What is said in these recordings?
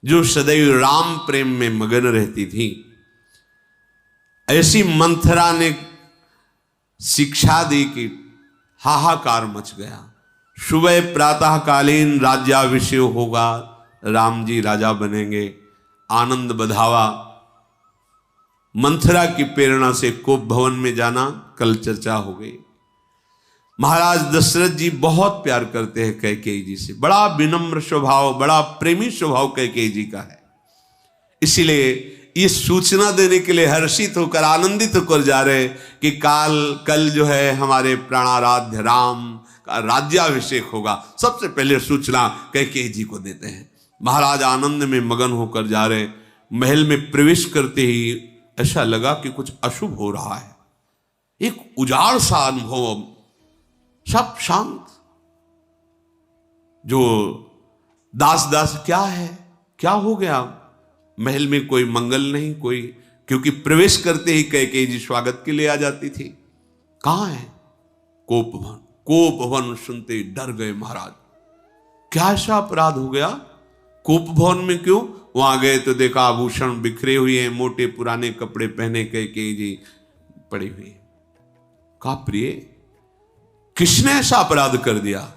जो सदैव राम प्रेम में मगन रहती थी। ऐसी मंथरा ने शिक्षा दी कि हाहाकार मच गया। सुबह प्रातःकालीन राज्याभिषेक होगा, राम जी राजा बनेंगे, आनंद बधावा। मंथरा की प्रेरणा से कोप भवन में जाना, कल चर्चा हो गई। महाराज दशरथ जी बहुत प्यार करते हैं कैकेयी जी से, बड़ा विनम्र स्वभाव, बड़ा प्रेमी स्वभाव कैकेयी जी का है। इसीलिए ये सूचना देने के लिए हर्षित होकर, आनंदित होकर जा रहे कि कल जो है हमारे प्राणाराध्य राम का राज्याभिषेक होगा। सबसे पहले सूचना कैकेयी जी को देते हैं। महाराज आनंद में मगन होकर जा रहे। महल में प्रवेश करते ही ऐसा लगा कि कुछ अशुभ हो रहा है। एक उजाड़ सा अनुभव, सब शांत। जो दास क्या है, क्या हो गया? महल में कोई मंगल नहीं, कोई, क्योंकि प्रवेश करते ही कैकेयी जी स्वागत के लिए आ जाती थी। कहां है? कोप भवन। कोप भवन सुनते ही डर गए महाराज। क्या ऐसा अपराध हो गया? कोप भवन में क्यों? वहां गए तो देखा आभूषण बिखरे हुए हैं, मोटे पुराने कपड़े पहने कैकेयी जी पड़ी हुई। कहा प्रिय, किसने ऐसा अपराध कर दिया?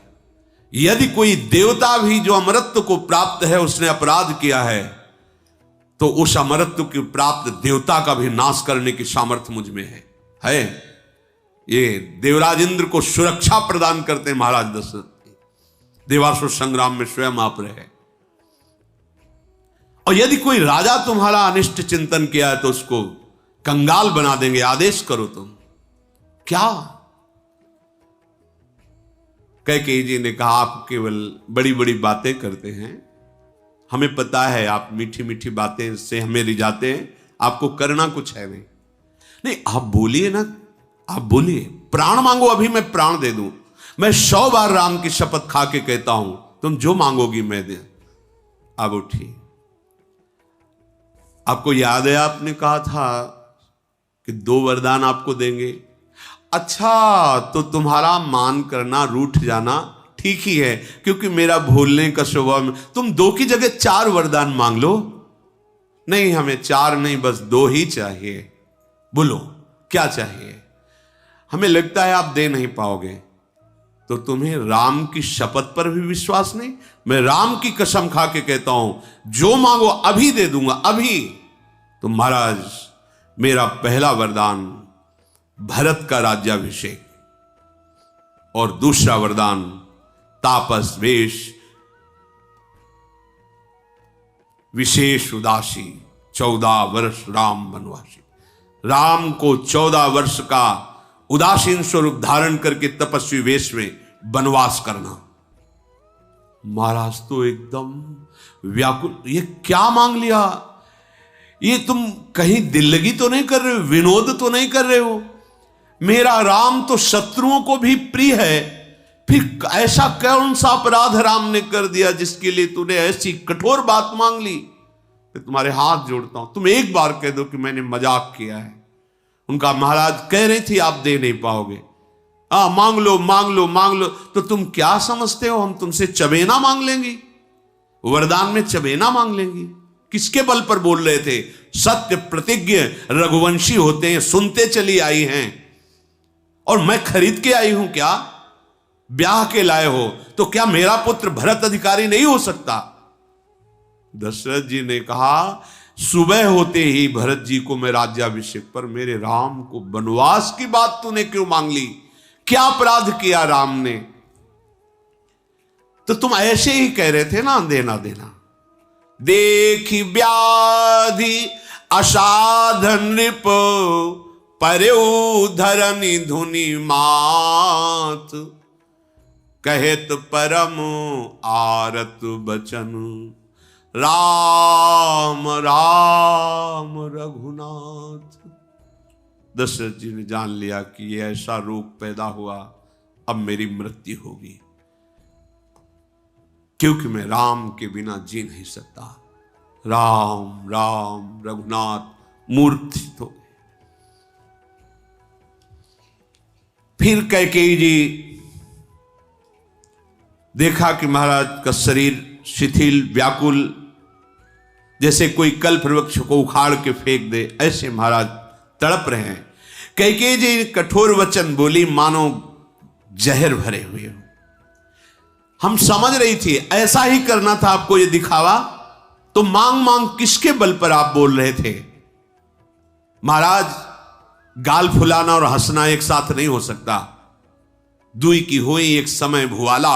यदि कोई देवता भी जो अमरत्व को प्राप्त है उसने अपराध किया है, तो उस अमरत्व की प्राप्त देवता का भी नाश करने की सामर्थ्य मुझ में है। ये देवराज इंद्र को सुरक्षा प्रदान करते हैं महाराज दशरथ। देवासुर संग्राम में स्वयं आप रहे। और यदि कोई राजा तुम्हारा अनिष्ट चिंतन किया है तो उसको कंगाल बना देंगे, आदेश करो तुम। क्या? कैकेयी जी ने कहा आप केवल बड़ी बड़ी बातें करते हैं, हमें पता है आप मीठी मीठी बातें से हमें रिझाते हैं, आपको करना कुछ है नहीं। नहीं, आप बोलिए ना, आप बोलिए, प्राण मांगो, अभी मैं प्राण दे दूं। मैं 100 बार राम की शपथ खा के कहता हूं, तुम जो मांगोगी मैं दे। अब उठिए। आपको याद है आपने कहा था कि 2 वरदान आपको देंगे। अच्छा, तो तुम्हारा मान करना, रूठ जाना ठीक ही है, क्योंकि मेरा भूलने का स्वभाव में। तुम 2 की जगह 4 वरदान मांग लो। नहीं, हमें 4 नहीं, बस 2 ही चाहिए। बोलो क्या चाहिए? हमें लगता है आप दे नहीं पाओगे। तो तुम्हें राम की शपथ पर भी विश्वास नहीं? मैं राम की कसम खा के कहता हूं, जो मांगो अभी दे दूंगा, अभी। तो महाराज, मेरा पहला वरदान भरत का राज्याभिषेक, और दूसरा वरदान तापस वेश, विशेष उदासी, 14 वर्ष राम वनवासी। राम को 14 वर्ष का उदासीन स्वरूप धारण करके तपस्वी वेश में वनवास करना। महाराज तो एकदम व्याकुल, ये क्या मांग लिया? ये तुम कहीं दिल लगी तो नहीं कर रहे हो? विनोद तो नहीं कर रहे हो? मेरा राम तो शत्रुओं को भी प्रिय है, फिर ऐसा कौन सा अपराध राम ने कर दिया जिसके लिए तूने ऐसी कठोर बात मांग ली? मैं तुम्हारे हाथ जोड़ता हूं, तुम एक बार कह दो कि मैंने मजाक किया है। उनका महाराज कह रही थी आप दे नहीं पाओगे। मांग लो मांग लो मांग लो। तो तुम क्या समझते हो हम तुमसे चबेना मांग लेंगी? वरदान में चबेना मांग लेंगी? किसके बल पर बोल रहे थे? सत्य प्रतिज्ञ रघुवंशी होते हैं, सुनते चली आई हैं, और मैं खरीद के आई हूं क्या? ब्याह के लाए हो तो क्या मेरा पुत्र भरत अधिकारी नहीं हो सकता? दशरथ जी ने कहा सुबह होते ही भरत जी को मैं राज्याभिषेक पर, मेरे राम को वनवास की बात तूने क्यों मांग ली? क्या अपराध किया राम ने? तो तुम ऐसे ही कह रहे थे ना, देना देना। देखी व्याधि असाधन नृप, पर्यु धरनी धुनि मात, कहत परम आरत बचन, राम राम रघुनाथ। दशरथ जी ने जान लिया कि ये ऐसा रोग पैदा हुआ, अब मेरी मृत्यु होगी, क्योंकि मैं राम के बिना जी नहीं सकता। राम राम रघुनाथ मूर्छित हो गए। फिर कैकेयी जी देखा कि महाराज का शरीर शिथिल व्याकुल, जैसे कोई कल्प वृक्ष को उखाड़ के फेंक दे, ऐसे महाराज तड़प रहे हैं। कैकेयी जी कठोर वचन बोली मानो जहर भरे हुए हो। हम समझ रही थी ऐसा ही करना था आपको ये दिखावा, तो मांग मांग किसके बल पर आप बोल रहे थे? महाराज, गाल फुलाना और हंसना एक साथ नहीं हो सकता। दुई की हुई एक समय भुआला,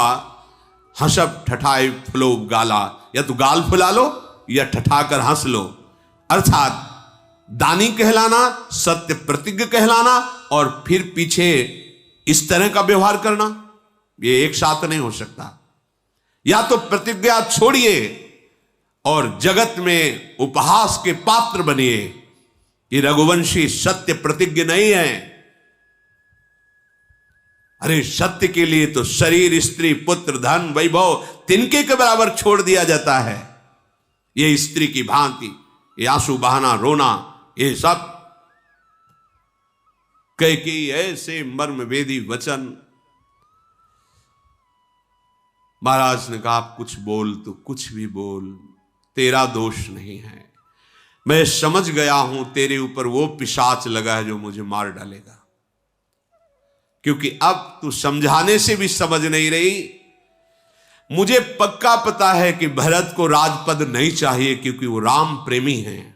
हंसब ठठाए फुलो गाला। या तो गाल फुला लो या ठठाकर हंस लो। अर्थात दानी कहलाना, सत्य प्रतिज्ञ कहलाना और फिर पीछे इस तरह का व्यवहार करना, ये एक साथ नहीं हो सकता। या तो प्रतिज्ञा छोड़िए और जगत में उपहास के पात्र बनिए कि रघुवंशी सत्य प्रतिज्ञ नहीं है। अरे सत्य के लिए तो शरीर, स्त्री, पुत्र, धन, वैभव तिनके के बराबर छोड़ दिया जाता है। ये स्त्री की भांति, ये आंसू बहाना, रोना, ये सब। कैकेयी ऐसे मर्म वेदी वचन। महाराज ने कहा आप कुछ बोल तो कुछ भी बोल, तेरा दोष नहीं है। मैं समझ गया हूं तेरे ऊपर वो पिशाच लगा है जो मुझे मार डालेगा, क्योंकि अब तू समझाने से भी समझ नहीं रही। मुझे पक्का पता है कि भरत को राजपद नहीं चाहिए, क्योंकि वो राम प्रेमी हैं।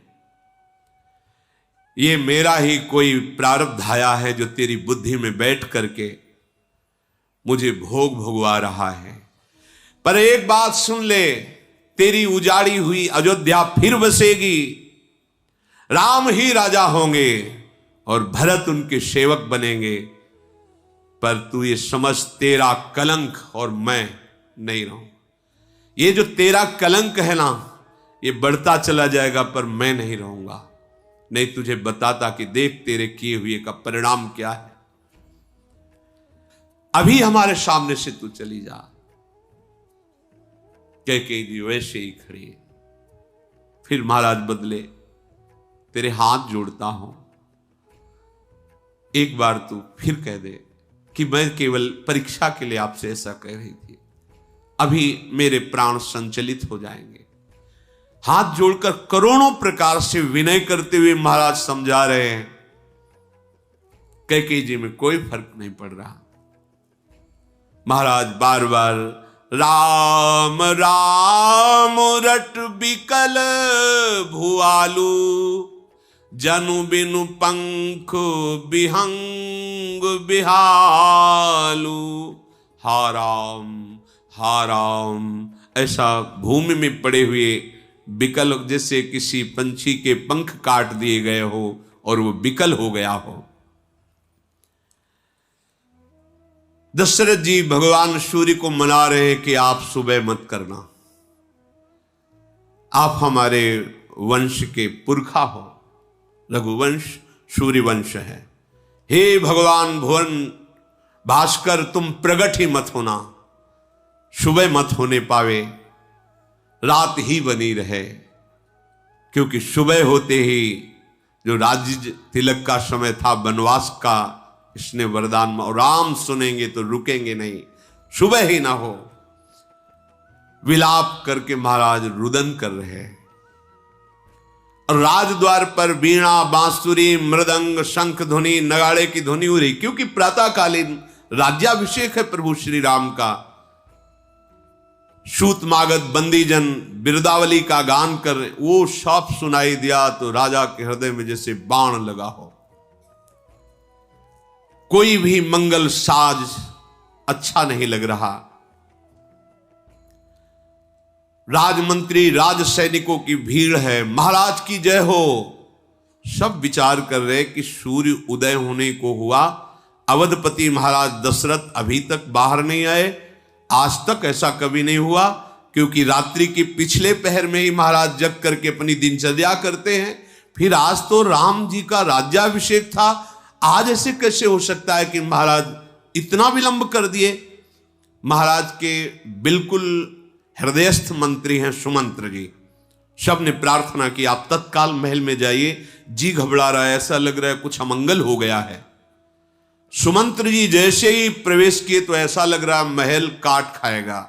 ये मेरा ही कोई प्रारब्ध आया है जो तेरी बुद्धि में बैठ करके मुझे भोग भोगवा रहा है। पर एक बात सुन ले, तेरी उजाड़ी हुई अयोध्या फिर बसेगी, राम ही राजा होंगे और भरत उनके सेवक बनेंगे। पर तू ये समझ, तेरा कलंक और मैं नहीं रहूं। ये जो तेरा कलंक है ना, ये बढ़ता चला जाएगा, पर मैं नहीं रहूंगा। नहीं तुझे बताता कि देख तेरे किए हुए का परिणाम क्या है। अभी हमारे सामने से तू चली जा। कैकेयी जी वैसे ही खड़ी। फिर महाराज बदले, तेरे हाथ जोड़ता हूं, एक बार तू फिर कह दे कि मैं केवल परीक्षा के लिए आपसे ऐसा कह रही थी, अभी मेरे प्राण संचलित हो जाएंगे। हाथ जोड़कर करोड़ों प्रकार से विनय करते हुए महाराज समझा रहे हैं। कैकेयी जी में कोई फर्क नहीं पड़ रहा। महाराज बार बार राम राम रट बिकल भुआलू, जनु बिनु पंख बिहंग बिहालू। हा राम, ऐसा भूमि में पड़े हुए बिकल, जैसे किसी पंछी के पंख काट दिए गए हो और वो बिकल हो गया हो। दशरथ जी भगवान सूर्य को मना रहे कि आप सुबह मत करना, आप हमारे वंश के पुरखा हो, रघुवंश सूर्यवंश है। हे भगवान भुवन भास्कर, तुम प्रगट ही मत होना, सुबह मत होने पावे, रात ही बनी रहे। क्योंकि सुबह होते ही जो राज्य तिलक का समय था, वनवास का, इसने वरदान में, और राम सुनेंगे तो रुकेंगे नहीं, सुबह ही ना हो। विलाप करके महाराज रुदन कर रहे हैं। और राजद्वार पर वीणा, बांसुरी, मृदंग, शंख ध्वनि, नगाड़े की ध्वनि हो रही, क्योंकि प्रातःकालीन राज्याभिषेक है प्रभु श्री राम का। शूतमागध बंदीजन बिरदावली का गान कर रहे, वो सब सुनाई दिया तो राजा के हृदय में जैसे बाण लगा हो। कोई भी मंगल साज अच्छा नहीं लग रहा। राजमंत्री, राज सैनिकों की भीड़ है, महाराज की जय हो। सब विचार कर रहे कि सूर्य उदय होने को हुआ, अवधपति महाराज दशरथ अभी तक बाहर नहीं आए। आज तक ऐसा कभी नहीं हुआ, क्योंकि रात्रि के पिछले पहर में ही महाराज जग करके अपनी दिनचर्या करते हैं। फिर आज तो राम जी का राज्याभिषेक था, आज ऐसे कैसे हो सकता है कि महाराज इतना विलंब कर दिए। महाराज के बिल्कुल हृदयस्थ मंत्री हैं सुमंत्र जी। सब ने प्रार्थना की आप तत्काल महल में जाइए, जी घबरा रहा है, ऐसा लग रहा है कुछ अमंगल हो गया है। सुमंत्र जी जैसे ही प्रवेश किए तो ऐसा लग रहा है महल काट खाएगा।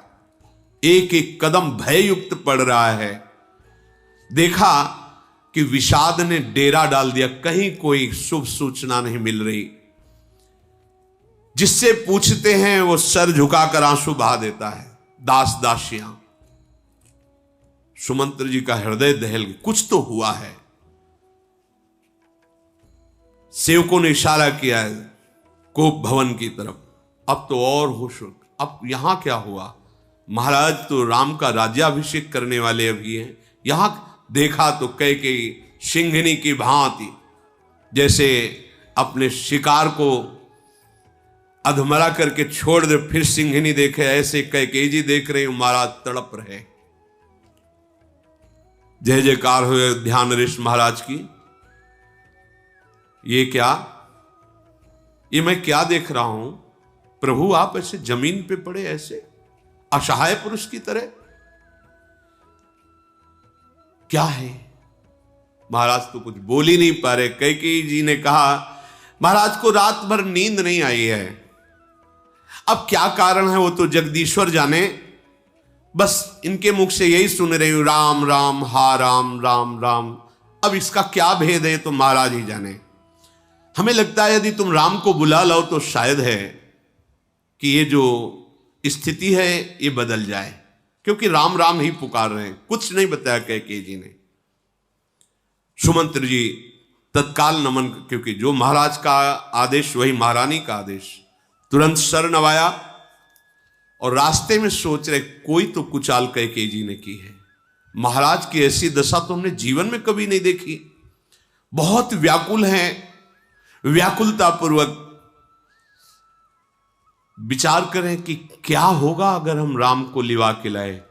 एक एक कदम भययुक्त पड़ रहा है। देखा कि विषाद ने डेरा डाल दिया, कहीं कोई शुभ सूचना नहीं मिल रही। जिससे पूछते हैं वो सर झुकाकर आंसू बहा देता है। दास दासियां, सुमंत्र जी का हृदय दहल, कुछ तो हुआ है। सेवकों ने इशारा किया है कोप भवन की तरफ, अब तो और होश, अब यहां क्या हुआ? महाराज तो राम का राज्याभिषेक करने वाले अभी हैं। यहां देखा तो कैकेयी सिंघनी की भांति जैसे अपने शिकार को अधमरा करके छोड़ दे, फिर सिंघनी देखे, ऐसे कैकेयी जी देख रहे, महाराज तड़प रहे। जय जयकार हो ध्यान ऋषि महाराज की। ये क्या, ये मैं क्या देख रहा हूं? प्रभु आप ऐसे जमीन पे पड़े, ऐसे असहाय पुरुष की तरह, क्या है? महाराज तो कुछ बोल ही नहीं पा रहे। कैकेयी जी ने कहा महाराज को रात भर नींद नहीं आई है। अब क्या कारण है वो तो जगदीश्वर जाने, बस इनके मुख से यही सुन रही हूं, राम राम हा राम राम राम। अब इसका क्या भेद है तो महाराज ही जाने। हमें लगता है यदि तुम राम को बुला लाओ तो शायद है कि ये जो स्थिति है ये बदल जाए, क्योंकि राम राम ही पुकार रहे हैं। कुछ नहीं बताया कैकेयी जी ने। सुमंत्र जी तत्काल नमन, क्योंकि जो महाराज का आदेश वही महारानी का आदेश, तुरंत सर नवाया और रास्ते में सोच रहे कोई तो कुचाल कैकेयी जी ने की है। महाराज की ऐसी दशा तो हमने जीवन में कभी नहीं देखी। बहुत व्याकुल हैं, व्याकुलता पूर्वक विचार करें कि क्या होगा अगर हम राम को लिवा के लाए।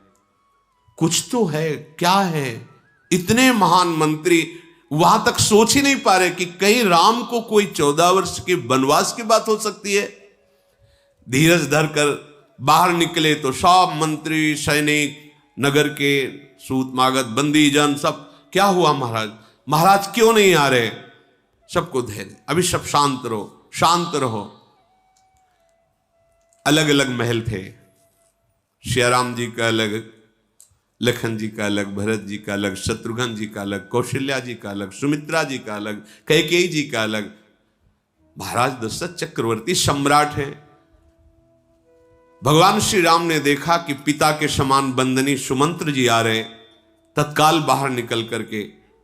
कुछ तो है, क्या है? इतने महान मंत्री वहां तक सोच ही नहीं पा रहे कि कहीं राम को कोई 14 वर्ष के वनवास की बात हो सकती है। धीरज धरकर बाहर निकले तो सब मंत्री, सैनिक, नगर के सूत मागध, बंदी जन, सब, क्या हुआ महाराज? महाराज क्यों नहीं आ रहे? सबको धैर्य, अभी सब शांत रहो, शांत रहो। अलग अलग महल थे, श्रीराम जी का अलग, लखन जी का अलग, भरत जी का अलग, शत्रुघ्न जी का अलग, कौशल्या जी का अलग, सुमित्रा जी का अलग, कैकेयी जी का अलग। महाराज दशरथ चक्रवर्ती सम्राट हैं। भगवान श्री राम ने देखा कि पिता के समान बंदनी सुमंत्र जी आ रहे, तत्काल बाहर निकल करके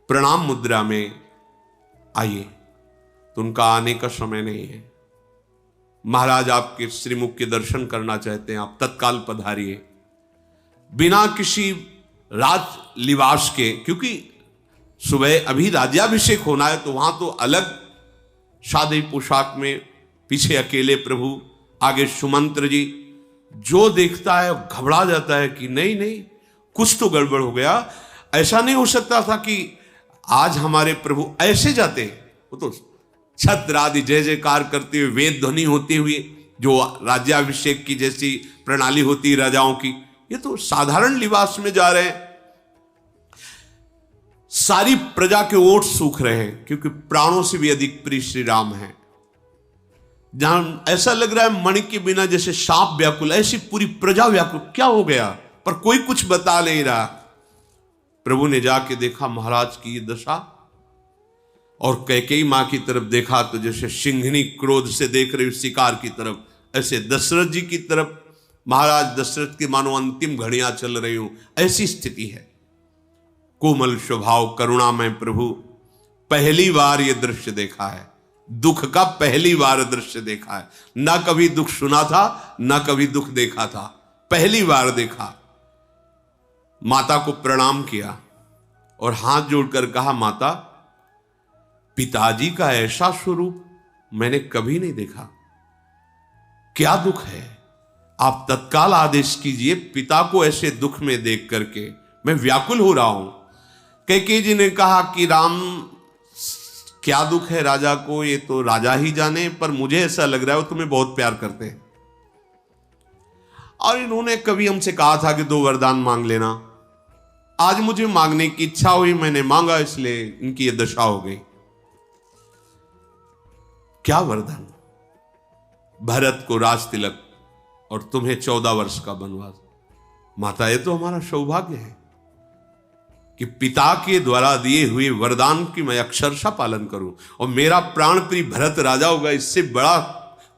प्रणाम मुद्रा में आइए, तो उनका आने का समय नहीं है। महाराज आपके श्रीमुख के दर्शन करना चाहते हैं, आप तत्काल पधारिए। बिना किसी राज लिबास के, क्योंकि सुबह अभी राज्याभिषेक होना है, तो वहां तो अलग सादी पोशाक में, पीछे अकेले प्रभु, आगे सुमंत्र जी। जो देखता है घबरा जाता है कि नहीं नहीं, कुछ तो गड़बड़ हो गया। ऐसा नहीं हो सकता था कि आज हमारे प्रभु ऐसे जाते। वो तो छत्र आदि जय जयकार करते हुए, वेद ध्वनि होती हुई, जो राज्याभिषेक की जैसी प्रणाली होती है राजाओं की, ये तो साधारण लिबास में जा रहे हैं। सारी प्रजा के ओठ सूख रहे हैं, क्योंकि प्राणों से भी अधिक प्रिय श्री राम है। जहां ऐसा लग रहा है मणि के बिना जैसे सांप व्याकुल, ऐसी पूरी प्रजा व्याकुल। क्या हो गया? पर कोई कुछ बता नहीं रहा। प्रभु ने जाके देखा महाराज की ये दशा, और कैकेयी मां की तरफ देखा तो जैसे सिंघनी क्रोध से देख रही शिकार की तरफ, ऐसे दशरथ जी की तरफ महाराज दशरथ की मानो अंतिम घड़ियां चल रही हूं, ऐसी स्थिति है। कोमल स्वभाव करुणामय प्रभु, पहली बार ये दृश्य देखा है, दुख का पहली बार दृश्य देखा है। ना कभी दुख सुना था, ना कभी दुख देखा था, पहली बार देखा। माता को प्रणाम किया और हाथ जोड़कर कहा, माता, पिताजी का ऐसा स्वरूप मैंने कभी नहीं देखा। क्या दुख है? आप तत्काल आदेश कीजिए। पिता को ऐसे दुख में देख करके मैं व्याकुल हो रहा हूं। कैकेयी जी ने कहा कि राम, क्या दुख है राजा को, ये तो राजा ही जाने, पर मुझे ऐसा लग रहा है वो तुम्हें बहुत प्यार करते हैं। और इन्होंने कभी हमसे कहा था कि 2 वरदान मांग लेना। आज मुझे मांगने की इच्छा हुई, मैंने मांगा, इसलिए इनकी ये दशा हो गई। क्या वरदान? भरत को राज तिलक और तुम्हें 14 वर्ष का वनवास। माता, ये तो हमारा सौभाग्य है। कि पिता के द्वारा दिए हुए वरदान की मैं अक्षरशः पालन करूं और मेरा प्राण प्रिय भरत राजा होगा, इससे बड़ा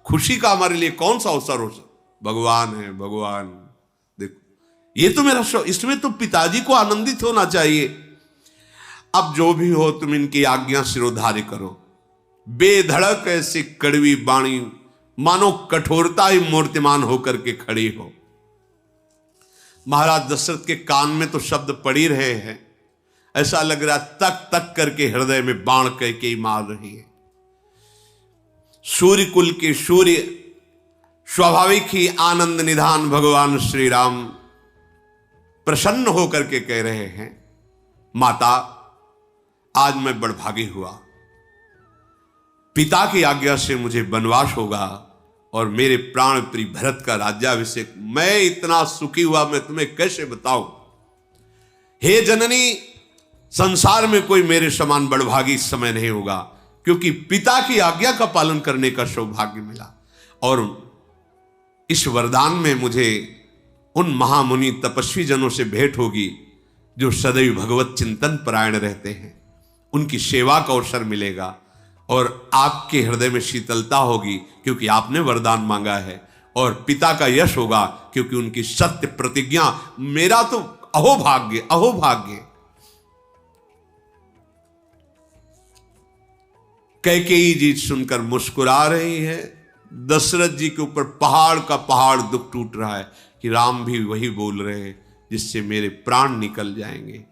खुशी का हमारे लिए कौन सा अवसर हो सकता। भगवान है, भगवान देखो, ये तो मेरा इसमें तो पिताजी को आनंदित होना चाहिए। अब जो भी हो तुम इनकी आज्ञा सिरोधार्य करो। बेधड़क ऐसी कड़वी बाणी मानो कठोरता ही मूर्तिमान होकर के खड़ी हो। महाराज दशरथ के कान में तो शब्द पड़ ही रहे हैं, ऐसा लग रहा तक तक करके हृदय में बाण कह के ही मार रही है। सूर्य कुल के सूर्य स्वाभाविक ही आनंद निधान भगवान श्री राम प्रसन्न होकर के कह रहे हैं, माता आज मैं बड़भागी हुआ, पिता की आज्ञा से मुझे वनवास होगा और मेरे प्राण प्रिय भरत का राज्याभिषेक। मैं इतना सुखी हुआ मैं तुम्हें कैसे बताऊं। हे जननी, संसार में कोई मेरे समान बड़भागी इस समय नहीं होगा, क्योंकि पिता की आज्ञा का पालन करने का सौभाग्य मिला और इस वरदान में मुझे उन महामुनि तपस्वी जनों से भेंट होगी जो सदैव भगवत चिंतन परायण रहते हैं। उनकी सेवा का अवसर मिलेगा और आपके हृदय में शीतलता होगी क्योंकि आपने वरदान मांगा है, और पिता का यश होगा क्योंकि उनकी सत्य प्रतिज्ञा। मेरा तो अहोभाग्य, अहोभाग्य। कैकेयी जी सुनकर मुस्कुरा रही है। दशरथ जी के ऊपर पहाड़ का पहाड़ दुख टूट रहा है कि राम भी वही बोल रहे हैं जिससे मेरे प्राण निकल जाएंगे।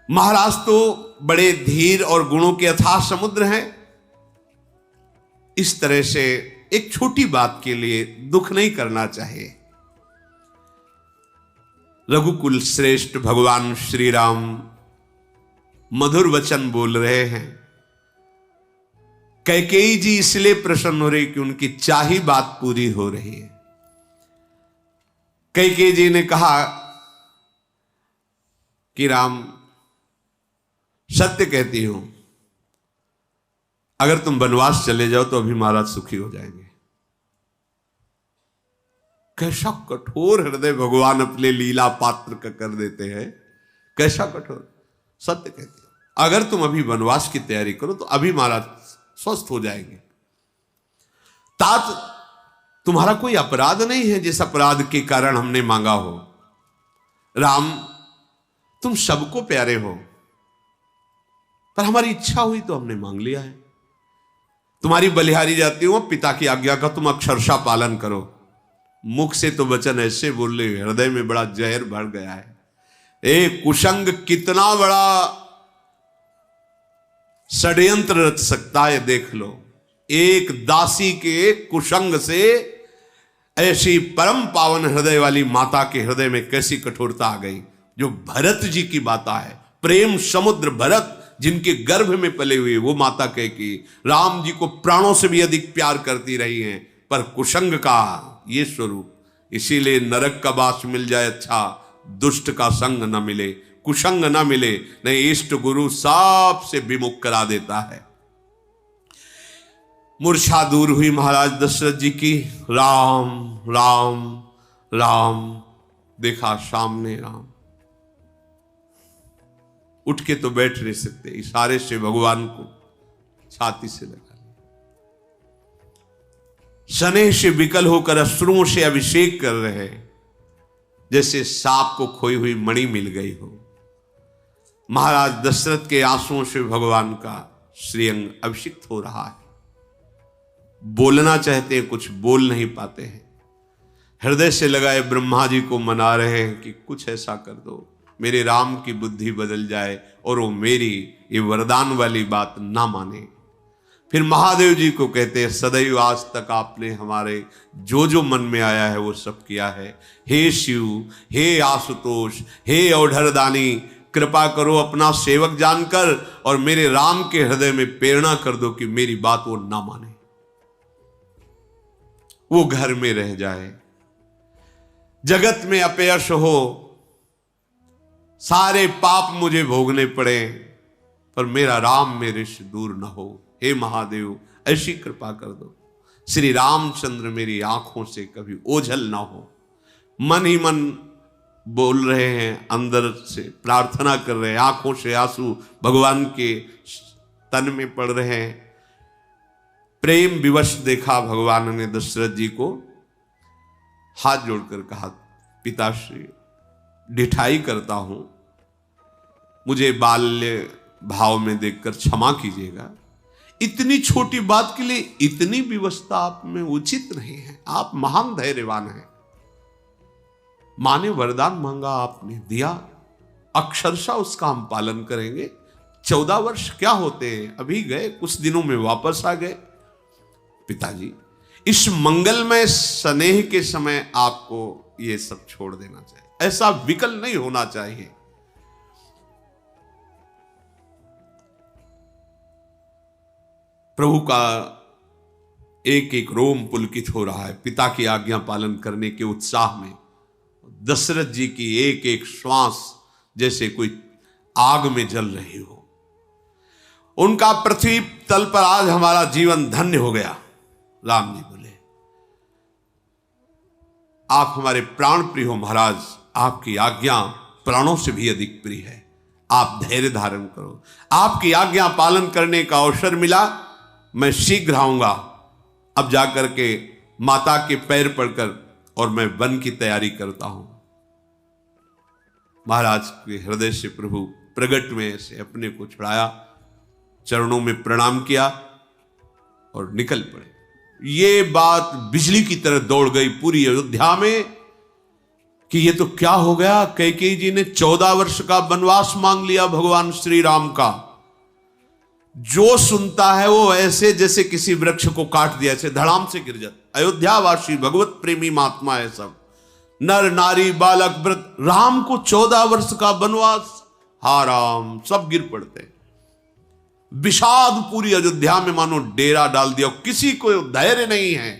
महाराज तो बड़े धीर और गुणों के अथाह समुद्र हैं। इस तरह से एक छोटी बात के लिए दुख नहीं करना चाहिए। रघुकुल श्रेष्ठ भगवान श्री राम मधुर वचन बोल रहे हैं। कैकेयी जी इसलिए प्रसन्न हो रही कि उनकी चाही बात पूरी हो रही है। कैकेयी जी ने कहा कि राम, सत्य कहती हूं, अगर तुम वनवास चले जाओ तो अभी महाराज सुखी हो जाएंगे। कैसा कठोर हृदय भगवान अपने लीला पात्र का कर देते हैं, कैसा कठोर। सत्य कहती हूं, अगर तुम अभी वनवास की तैयारी करो तो अभी महाराज स्वस्थ हो जाएंगे। तात तुम्हारा कोई अपराध नहीं है जिस अपराध के कारण हमने मांगा हो। राम, तुम सबको प्यारे हो, पर हमारी इच्छा हुई तो हमने मांग लिया है। तुम्हारी बलिहारी जाती हो, पिता की आज्ञा का तुम अक्षरशः पालन करो। मुख से तो वचन ऐसे बोल रहे, हृदय में बड़ा जहर भर गया है। एक कुसंग कितना बड़ा षड्यंत्र रच सकता है, देख लो। एक दासी के कुसंग से ऐसी परम पावन हृदय वाली माता के हृदय में कैसी कठोरता आ गई। जो भरत जी की माता है, प्रेम समुद्र भरत जिनके गर्भ में पले हुए, वो माता कह कि राम जी को प्राणों से भी अधिक प्यार करती रही हैं, पर कुसंग का ये स्वरूप। इसीलिए नरक का वास मिल जाए अच्छा, दुष्ट का संग न मिले, कुसंग न मिले, नहीं इष्ट गुरु साप से विमुख करा देता है। मूर्छा दूर हुई महाराज दशरथ जी की। राम राम राम, देखा सामने राम। उठ के तो बैठ नहीं सकते, इशारे से भगवान को छाती से लगा लिया। स्नेह से विकल होकर अश्रुओं से अभिषेक कर रहे हैं, जैसे सांप को खोई हुई मणि मिल गई हो। महाराज दशरथ के आंसुओं से भगवान का श्रीअंग अभिषिक्त हो रहा है। बोलना चाहते हैं, कुछ बोल नहीं पाते हैं। हृदय से लगाए ब्रह्मा जी को मना रहे हैं कि कुछ ऐसा कर दो, मेरे राम की बुद्धि बदल जाए और वो मेरी ये वरदान वाली बात ना माने। फिर महादेव जी को कहते हैं, सदैव आज तक आपने हमारे जो जो मन में आया है वो सब किया है। हे शिव, हे आशुतोष, हे औढ़रदानी, कृपा करो अपना सेवक जानकर और मेरे राम के हृदय में प्रेरणा कर दो कि मेरी बात वो ना माने, वो घर में रह जाए, जगत में अपयश हो, सारे पाप मुझे भोगने पड़े, पर मेरा राम मेरे से दूर न हो। हे महादेव, ऐसी कृपा कर दो श्री रामचंद्र मेरी आंखों से कभी ओझल ना हो। मन ही मन बोल रहे हैं, अंदर से प्रार्थना कर रहे हैं, आंखों से आंसू भगवान के तन में पड़ रहे हैं। प्रेम विवश देखा भगवान ने दशरथ जी को, हाथ जोड़कर कहा, पिताश्री ढिठाई करता हूं, मुझे बाल्य भाव में देखकर क्षमा कीजिएगा। इतनी छोटी बात के लिए इतनी विवशता आप में उचित नहीं है। आप महान धैर्यवान हैं। मां ने वरदान मांगा, आपने दिया, अक्षरशः उसका हम पालन करेंगे। 14 वर्ष क्या होते हैं, अभी गए, कुछ दिनों में वापस आ गए। पिताजी, इस मंगलमय स्नेह के समय आपको ये सब छोड़ देना चाहिए, ऐसा विकल नहीं होना चाहिए। प्रभु का एक एक रोम पुलकित हो रहा है पिता की आज्ञा पालन करने के उत्साह में। दशरथ जी की एक एक श्वास जैसे कोई आग में जल रही हो। उनका पृथ्वी तल पर आज हमारा जीवन धन्य हो गया। राम जी बोले, आप हमारे प्राण प्रिय हो महाराज, आपकी आज्ञा प्राणों से भी अधिक प्रिय है। आप धैर्य धारण करो। आपकी आज्ञा पालन करने का अवसर मिला, मैं शीघ्र आऊंगा। अब जाकर के माता के पैर पड़कर और मैं वन की तैयारी करता हूं। महाराज के हृदय से प्रभु प्रगट में से अपने को छुड़ाया, चरणों में प्रणाम किया और निकल पड़े। ये बात बिजली की तरह दौड़ गई पूरी अयोध्या में कि ये तो क्या हो गया। कैकेयी जी ने 14 वर्ष का वनवास मांग लिया भगवान श्री राम का। जो सुनता है वो ऐसे जैसे किसी वृक्ष को काट दिया, ऐसे धड़ाम से गिर जाता। अयोध्यावासी भगवत प्रेमी महात्मा है सब, नर नारी बालक वृद्ध। राम को 14 वर्ष का वनवास, हा राम, सब गिर पड़ते। विषाद पूरी अयोध्या में मानो डेरा डाल दिया, किसी को धैर्य नहीं है।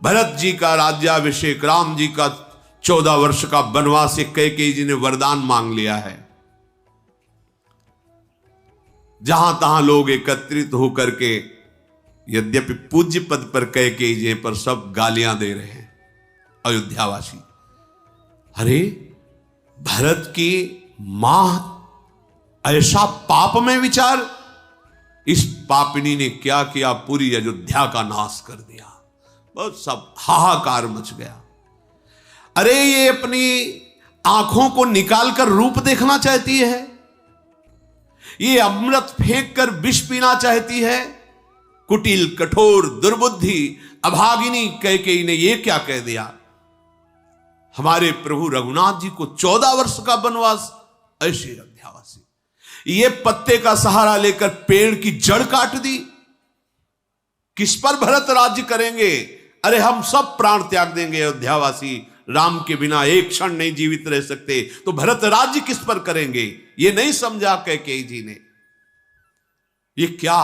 भरत जी का राज्याभिषेक, राम जी का 14 वर्ष का वनवास, कैकेयी जी ने वरदान मांग लिया है। जहां तहां लोग एकत्रित होकर के, यद्यपि पूज्य पद पर कैकेयी जी पर सब गालियां दे रहे हैं अयोध्यावासी। अरे भरत की मां ऐसा पाप में विचार, इस पापिनी ने क्या किया, पूरी अयोध्या का नाश कर दिया। बहुत सब हाहाकार मच गया। अरे ये अपनी आंखों को निकालकर रूप देखना चाहती है, ये अमृत फेंक कर विष पीना चाहती है। कुटिल कठोर दुर्बुद्धि अभागिनी कैकेयी ने ये क्या कह दिया। हमारे प्रभु रघुनाथ जी को 14 वर्ष का वनवास, ऐसे अयोध्यावासी ये पत्ते का सहारा लेकर पेड़ की जड़ काट दी। किस पर भरत राज्य करेंगे। अरे हम सब प्राण त्याग देंगे अयोध्यावासी, राम के बिना एक क्षण नहीं जीवित रह सकते, तो भरत राज्य किस पर करेंगे। ये नहीं समझा कैकेयी जी ने। ये क्या,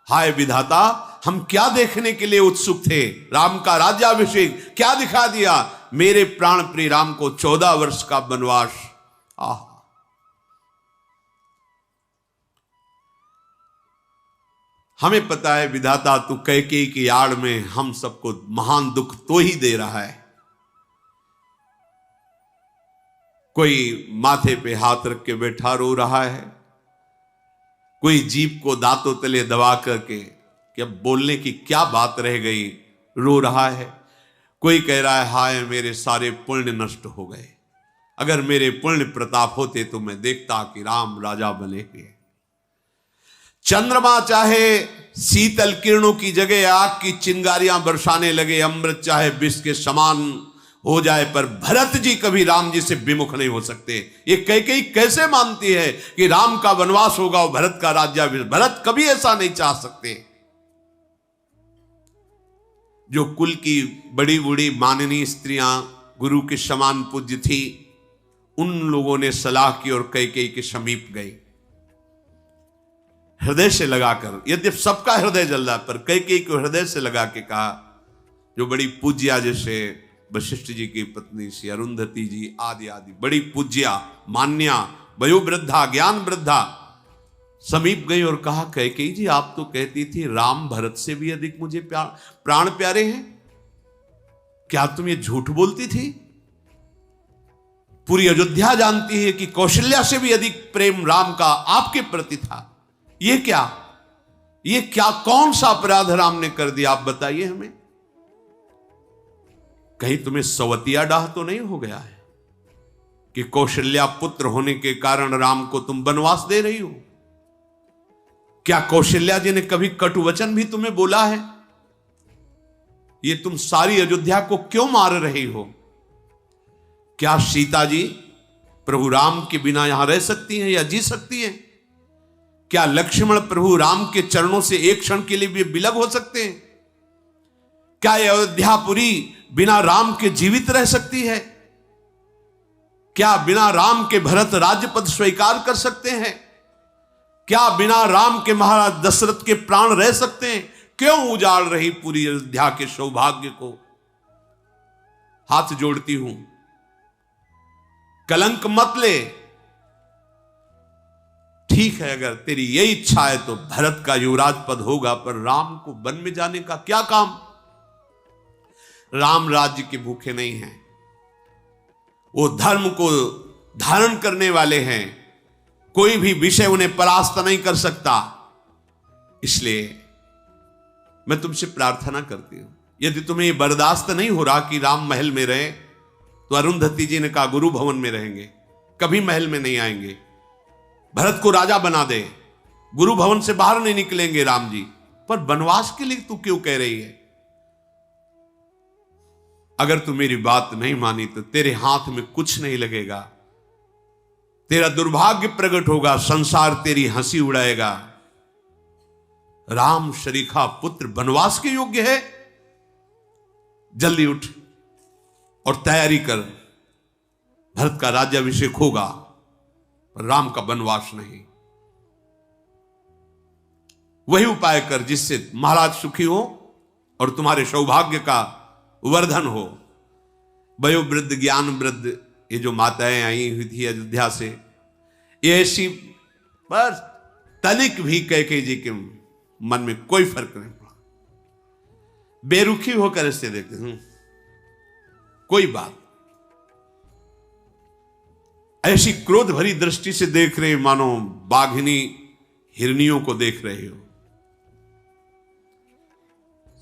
हाय विधाता, हम क्या देखने के लिए उत्सुक थे। राम का राज्याभिषेक क्या दिखा दिया। मेरे प्राण प्रिय राम को 14 वर्ष का वनवास। आह, हमें पता है विधाता तू कैकेयी की आड़ में हम सबको महान दुख तो ही दे रहा है। कोई माथे पे हाथ रख के बैठा रो रहा है, कोई जीभ को दांतों तले दबा करके कि अब बोलने की क्या बात रह गई, रो रहा है। कोई कह रहा है हाय मेरे सारे पुण्य नष्ट हो गए, अगर मेरे पुण्य प्रताप होते तो मैं देखता कि राम राजा बने हुए। चंद्रमा चाहे शीतल किरणों की जगह आग की चिंगारियां बरसाने लगे, अमृत चाहे विष के समान हो जाए, पर भरत जी कभी राम जी से विमुख नहीं हो सकते। ये कैकेयी कैसे मानती है कि राम का वनवास होगा और भरत का राज्याभिषेक। भरत कभी ऐसा नहीं चाह सकते। जो कुल की बड़ी बूढ़ी माननीय स्त्रियां गुरु के समान पूज्य थी, उन लोगों ने सलाह की और कैकेयी के समीप गए, हृदय से लगाकर। यद्यपि सबका हृदय जल रहा, पर कैकेयी को हृदय से लगा के कहा, जो बड़ी पूज्या, जैसे वशिष्ठ जी की पत्नी श्री अरुंधति जी आदि आदि बड़ी पूज्या मान्या वयोवृद्धा ज्ञान वृद्धा समीप गई और कहा, कैकेयी जी आप तो कहती थी राम भरत से भी अधिक मुझे प्राण प्यारे हैं, क्या तुम ये झूठ बोलती थी। पूरी अयोध्या जानती है कि कौशल्या से भी अधिक प्रेम राम का आपके प्रति था। ये क्या कौन सा अपराध राम ने कर दिया, आप बताइए हमें। कहीं तुम्हें सवतिया डाह तो नहीं हो गया है कि कौशल्या पुत्र होने के कारण राम को तुम वनवास दे रही हो? क्या कौशल्या जी ने कभी कटु वचन भी तुम्हें बोला है? ये तुम सारी अयोध्या को क्यों मार रही हो? क्या सीता जी प्रभु राम के बिना यहां रह सकती हैं या जी सकती हैं? क्या लक्ष्मण प्रभु राम के चरणों से एक क्षण के लिए भी विलग हो सकते हैं? क्या यह अयोध्यापुरी बिना राम के जीवित रह सकती है? क्या बिना राम के भरत राज्य पद स्वीकार कर सकते हैं? क्या बिना राम के महाराज दशरथ के प्राण रह सकते हैं? क्यों उजाड़ रही पूरी अयोध्या के सौभाग्य को? हाथ जोड़ती हूं, कलंक मत ले। ठीक है, अगर तेरी यही इच्छा है तो भरत का युवराज पद होगा, पर राम को वन में जाने का क्या काम? राम राज्य के भूखे नहीं हैं, वो धर्म को धारण करने वाले हैं। कोई भी विषय उन्हें परास्त नहीं कर सकता। इसलिए मैं तुमसे प्रार्थना करती हूं, यदि तुम्हें यह बर्दाश्त नहीं हो रहा कि राम महल में रहे, तो अरुंधति जी ने कहा गुरु भवन में रहेंगे, कभी महल में नहीं आएंगे। भरत को राजा बना दे, गुरु भवन से बाहर नहीं निकलेंगे राम जी। पर वनवास के लिए तू क्यों कह रही है? अगर तू मेरी बात नहीं मानी तो तेरे हाथ में कुछ नहीं लगेगा, तेरा दुर्भाग्य प्रकट होगा, संसार तेरी हंसी उड़ाएगा। राम शरीखा पुत्र वनवास के योग्य है? जल्दी उठ और तैयारी कर, भरत का राज्याभिषेक होगा, पर राम का वनवास नहीं। वही उपाय कर जिससे महाराज सुखी हो और तुम्हारे सौभाग्य का वर्धन हो। वयोवृद्ध ज्ञान वृद्ध ये जो माताएं आई हुई थी अयोध्या से, ये ऐसी बस तनिक भी कैकेयी जी के मन में कोई फर्क नहीं पड़ा, बेरुखी होकर इससे देखते कोई बात, ऐसी क्रोध भरी दृष्टि से देख रहे मानो बाघिनी हिरनियों को देख रहे हो।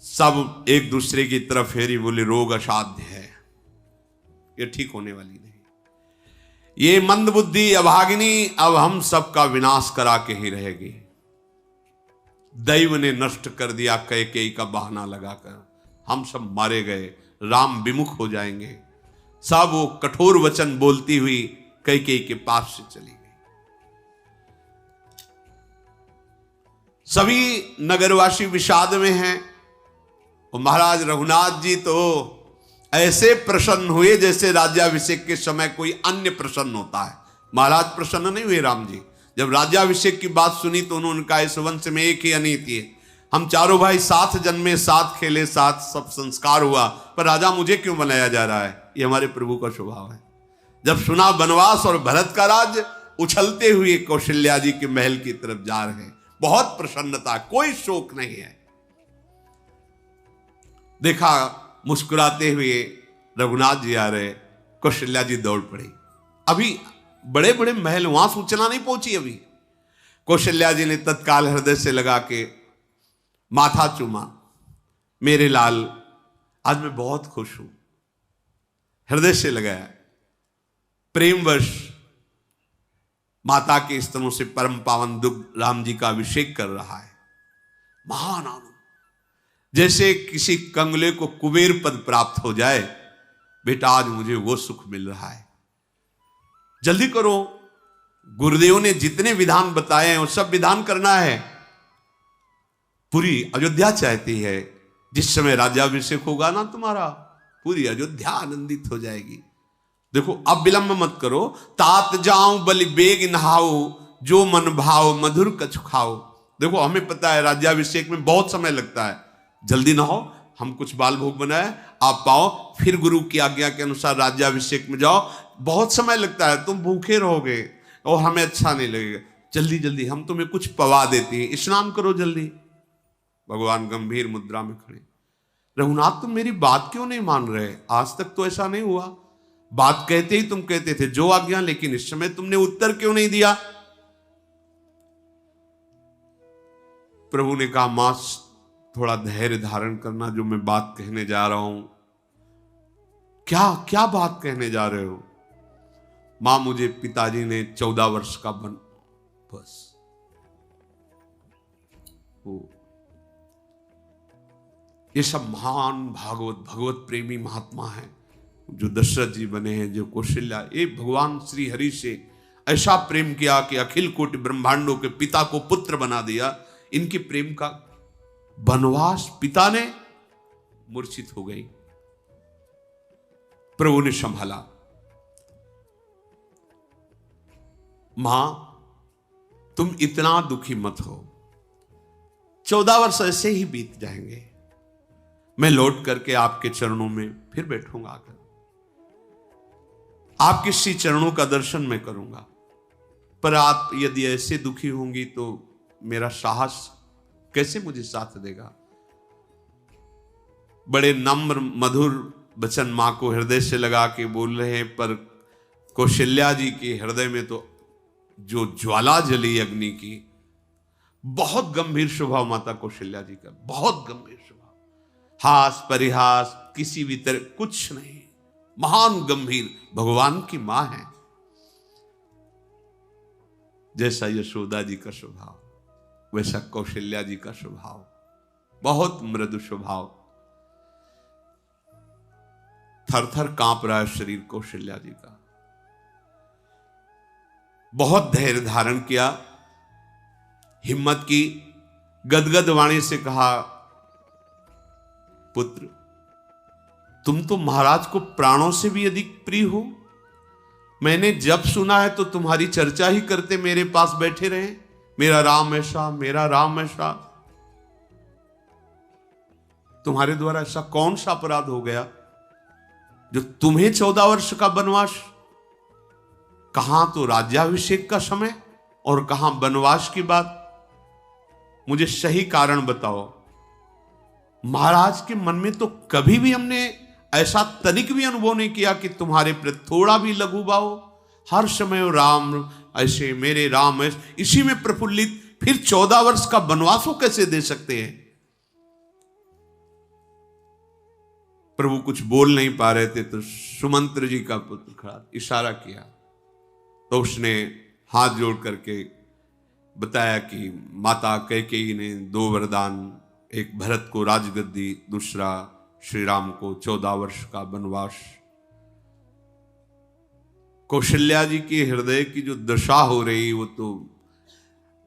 सब एक दूसरे की तरफ फेरी, बोले रोग असाध्य है, ये ठीक होने वाली नहीं। ये मंदबुद्धि अभागिनी अब हम सबका विनाश करा के ही रहेगी। दैव ने नष्ट कर दिया कैकेयी का बहाना लगाकर, हम सब मारे गए, राम विमुख हो जाएंगे। सब वो कठोर वचन बोलती हुई कैकेयी के पास से चली गई। सभी नगरवासी विषाद में हैं और महाराज रघुनाथ जी तो ऐसे प्रसन्न हुए जैसे राज्याभिषेक के समय कोई अन्य प्रसन्न होता है। महाराज प्रसन्न नहीं हुए राम जी। जब राज्याभिषेक की बात सुनी तो उन्होंने कहा इस वंश में एक ही अनीति है, हम चारों भाई साथ जन्मे, साथ खेले, साथ सब संस्कार हुआ, पर राजा मुझे क्यों बनाया जा रहा है? ये हमारे प्रभु का स्वभाव है। जब सुना वनवास और भरत का राज्य, उछलते हुए कौशल्या जी के महल की तरफ जा रहे हैं। बहुत प्रसन्नता, कोई शोक नहीं है। देखा मुस्कुराते हुए रघुनाथ जी आ रहे, कौशल्या जी दौड़ पड़ी। अभी बड़े बड़े महल, वहां सूचना नहीं पहुंची। अभी कौशल्या जी ने तत्काल हृदय से लगा के माथा चूमा, मेरे लाल आज मैं बहुत खुश हूं। हृदय से लगाया, प्रेमवश माता के स्तनों से परम पावन दुग्ध राम जी का अभिषेक कर रहा है। महान आनंद, जैसे किसी कंगले को कुबेर पद प्राप्त हो जाए। बेटा आज मुझे वो सुख मिल रहा है, जल्दी करो। गुरुदेव ने जितने विधान बताए हैं वो सब विधान करना है। पूरी अयोध्या चाहती है जिस समय राज्याभिषेक होगा ना तुम्हारा, पूरी अयोध्या आनंदित हो जाएगी। देखो अब विलंब मत करो। तात जाऊं बलि बेग नहाओ, जो मन भाव मधुर कछु खाओ। देखो हमें पता है राज्याभिषेक में बहुत समय लगता है, जल्दी ना हो। हम कुछ बाल भोग बनाए, आप पाओ, फिर गुरु की आज्ञा के अनुसार राज्याभिषेक में जाओ। बहुत समय लगता है, तुम भूखे रहोगे और हमें अच्छा नहीं लगेगा। जल्दी जल्दी हम तुम्हें कुछ पवा देती हैं, स्नान करो जल्दी। भगवान गंभीर मुद्रा में खड़े, रघुनाथ तुम मेरी बात क्यों नहीं मान रहे? आज तक तो ऐसा नहीं हुआ। बात कहते ही तुम कहते थे जो आज्ञा, लेकिन इस समय तुमने उत्तर क्यों नहीं दिया? प्रभु ने कहा मां थोड़ा धैर्य धारण करना, जो मैं बात कहने जा रहा हूं। क्या क्या बात कहने जा रहे हो? मां मुझे पिताजी ने 14 वर्ष का बन, बस ये सब महान भगवत प्रेमी महात्मा हैं जो दशरथ जी बने हैं, जो कौशल्या, ये भगवान श्री हरि से ऐसा प्रेम किया कि अखिल कोटि ब्रह्मांडों के पिता को पुत्र बना दिया। इनके प्रेम का वनवास पिता ने मूर्छित हो गई, प्रभु ने संभाला। मां तुम इतना दुखी मत हो, 14 वर्ष ऐसे ही बीत जाएंगे, मैं लौट करके आपके चरणों में फिर बैठूंगा, आकर आपके श्री चरणों का दर्शन मैं करूंगा। पर आप यदि ऐसे दुखी होंगी तो मेरा साहस कैसे मुझे साथ देगा? बड़े नम्र मधुर वचन मां को हृदय से लगा के बोल रहे हैं, पर कौशल्या जी के हृदय में तो जो ज्वाला जली अग्नि की, बहुत गंभीर स्वभाव माता कौशल्या जी का, बहुत गंभीर स्वभाव, हास परिहास किसी भी तरह कुछ नहीं, महान गंभीर भगवान की मां है। जैसा यशोदा जी का स्वभाव वैसा कौशल्या जी का स्वभाव, बहुत मृदु स्वभाव। थर थर कांप रहा है शरीर कौशल्या जी का। बहुत धैर्य धारण किया, हिम्मत की, गदगद वाणी से कहा पुत्र तुम तो महाराज को प्राणों से भी अधिक प्रिय हो। मैंने जब सुना है तो तुम्हारी चर्चा ही करते मेरे पास बैठे रहे, मेरा राम ऐसा, मेरा राम ऐसा। तुम्हारे द्वारा ऐसा कौन सा अपराध हो गया जो तुम्हें 14 वर्ष का वनवास, कहां तो राज्याभिषेक का समय और कहां वनवास की बात? मुझे सही कारण बताओ। महाराज के मन में तो कभी भी हमने ऐसा तनिक भी अनुभव नहीं किया कि तुम्हारे प्रति थोड़ा भी लघु भाव। हर समय राम ऐसे, मेरे राम ऐसे, इसी में प्रफुल्लित। फिर 14 वर्ष का वनवासों कैसे दे सकते हैं? प्रभु कुछ बोल नहीं पा रहे थे तो सुमंत्र जी का पुत्र खड़ा इशारा किया, तो उसने हाथ जोड़ करके बताया कि माता कैकेयी ने 2 वरदान, एक भरत को राजगद्दी, दूसरा श्री राम को 14 वर्ष का वनवास। कौशल्या जी के हृदय की जो दशा हो रही वो तो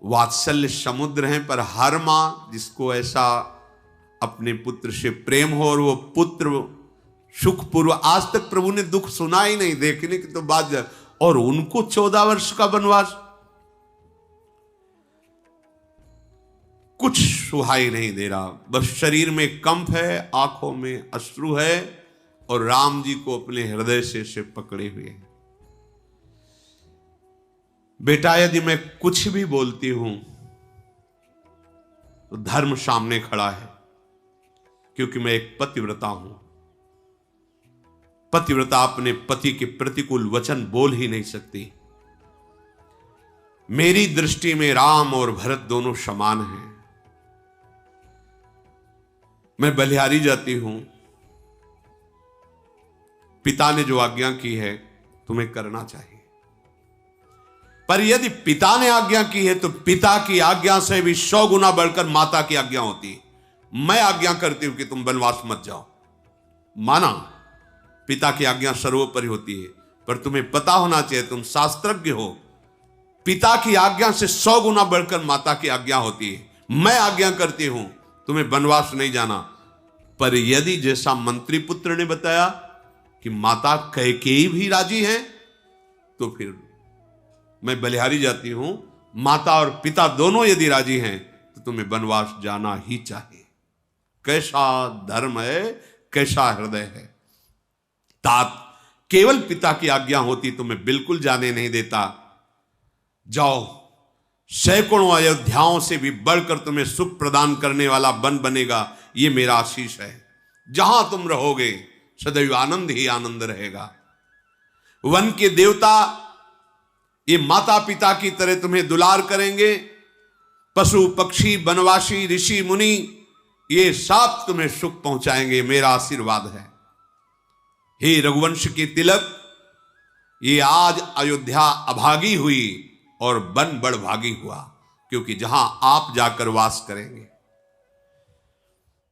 वात्सल्य समुद्र है, पर हर मां जिसको ऐसा अपने पुत्र से प्रेम हो और वो पुत्र सुखपूर्व, आज तक प्रभु ने दुख सुना ही नहीं, देखने की तो बात, और उनको 14 वर्ष का वनवास, कुछ सुहाई नहीं दे रहा। बस शरीर में कंप है, आंखों में अश्रु है, और राम जी को अपने हृदय से पकड़े हुए हैं। बेटा यदि मैं कुछ भी बोलती हूं तो धर्म सामने खड़ा है, क्योंकि मैं एक पतिव्रता हूं। पतिव्रता अपने पति के प्रतिकूल वचन बोल ही नहीं सकती। मेरी दृष्टि में राम और भरत दोनों समान हैं। मैं बलिहारी जाती हूं, पिता ने जो आज्ञा की है तुम्हें करना चाहिए, पर यदि पिता ने आज्ञा की है तो पिता की आज्ञा से भी 100 गुना बढ़कर माता की आज्ञा होती है। मैं आज्ञा करती हूं कि तुम वनवास मत जाओ, माना पिता की आज्ञा सर्वोपरि होती है, पर तुम्हें पता होना चाहिए, तुम शास्त्रज्ञ हो, पिता की आज्ञा से 100 गुना बढ़कर माता की आज्ञा होती है। मैं आज्ञा करती हूं तुम्हें वनवास नहीं जाना, पर यदि जैसा मंत्री पुत्र ने बताया कि माता कैकेयी भी राजी हैं, तो फिर मैं बलिहारी जाती हूं, माता और पिता दोनों यदि राजी हैं तो तुम्हें वनवास जाना ही चाहिए। कैसा धर्म है, कैसा हृदय है। तात केवल पिता की आज्ञा होती तो मैं बिल्कुल जाने नहीं देता। जाओ, सैकड़ों अयोध्याओं से भी बढ़कर तुम्हें सुख प्रदान करने वाला वन बनेगा, ये मेरा आशीष है। जहां तुम रहोगे सदैव आनंद ही आनंद रहेगा। वन के देवता ये माता पिता की तरह तुम्हें दुलार करेंगे। पशु पक्षी वनवासी ऋषि मुनि ये सब तुम्हें सुख पहुंचाएंगे, मेरा आशीर्वाद है। हे रघुवंश के तिलक, ये आज अयोध्या अभागी हुई और वन बड़भागी हुआ, क्योंकि जहां आप जाकर वास करेंगे।